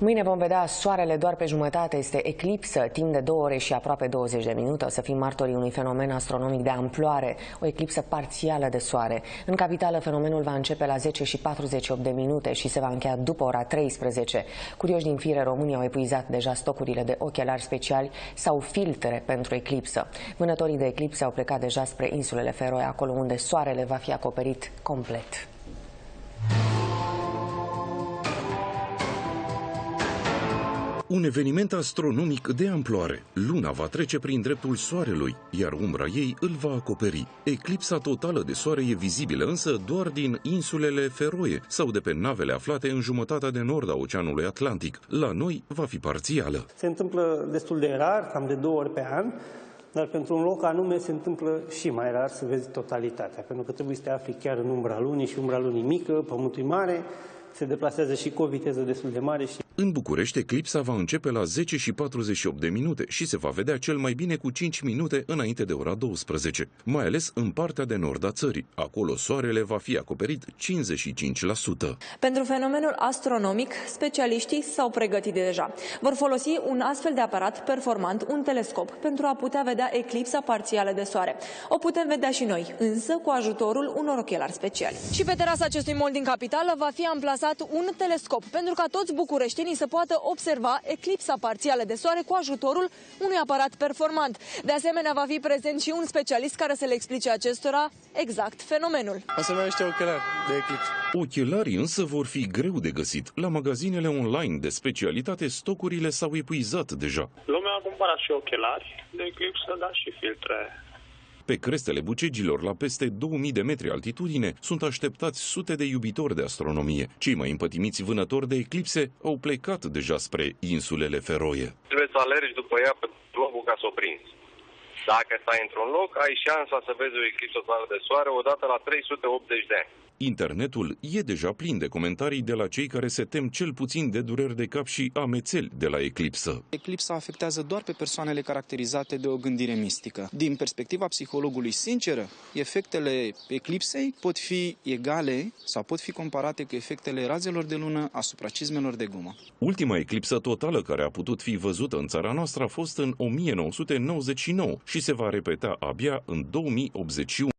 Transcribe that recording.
Mâine vom vedea soarele doar pe jumătate. Este eclipsă timp de 2 ore și aproape 20 de minute. O să fim martorii unui fenomen astronomic de amploare, o eclipsă parțială de soare. În capitală, fenomenul va începe la 10 și 48 de minute și se va încheia după ora 13. Curioși din fire românii au epuizat deja stocurile de ochelari speciali sau filtre pentru eclipsă. Vânătorii de eclipse au plecat deja spre insulele Feroe, acolo unde soarele va fi acoperit complet. Un eveniment astronomic de amploare. Luna va trece prin dreptul Soarelui, iar umbra ei îl va acoperi. Eclipsa totală de soare e vizibilă însă doar din insulele Feroe sau de pe navele aflate în jumătatea de nord a Oceanului Atlantic. La noi va fi parțială. Se întâmplă destul de rar, cam de 2 ori pe an, dar pentru un loc anume se întâmplă și mai rar să vezi totalitatea, pentru că trebuie să te afli chiar în umbra lunii și umbra lunii mică, pământul e mare, se deplasează și cu o viteză destul de mare. În București, eclipsa va începe la 10 și 48 de minute și se va vedea cel mai bine cu 5 minute înainte de ora 12, mai ales în partea de nord a țării. Acolo soarele va fi acoperit 55%. Pentru fenomenul astronomic, specialiștii s-au pregătit deja. Vor folosi un astfel de aparat performant, un telescop, pentru a putea vedea eclipsa parțială de soare. O putem vedea și noi, însă cu ajutorul unor ochelari speciali. Și pe terasa acestui mall din capitală va fi amplasat un telescop, pentru ca toți bucureștinii să poată observa eclipsa parțială de soare cu ajutorul unui aparat performant. De asemenea, va fi prezent și un specialist care să le explice acestora exact fenomenul. O să numește ochelari de eclipsă. Ochelarii însă vor fi greu de găsit. La magazinele online de specialitate, stocurile s-au epuizat deja. Lumea a cumpărat și ochelari de eclipsă, dar și filtre. Pe crestele Bucegilor, la peste 2000 de metri altitudine, sunt așteptați sute de iubitori de astronomie. Cei mai împătimiți vânători de eclipse au plecat deja spre insulele Feroe. Trebuie să alergi după ea pe globul ca să o prinzi. Dacă stai într-un loc, ai șansa să vezi o eclipsă totală de soare odată la 380 de ani. Internetul e deja plin de comentarii de la cei care se tem cel puțin de dureri de cap și amețeli de la eclipsă. Eclipsa afectează doar pe persoanele caracterizate de o gândire mistică. Din perspectiva psihologului sinceră, efectele eclipsei pot fi egale sau pot fi comparate cu efectele razelor de lună asupra cizmelor de gumă. Ultima eclipsă totală care a putut fi văzută în țara noastră a fost în 1999 și se va repeta abia în 2081.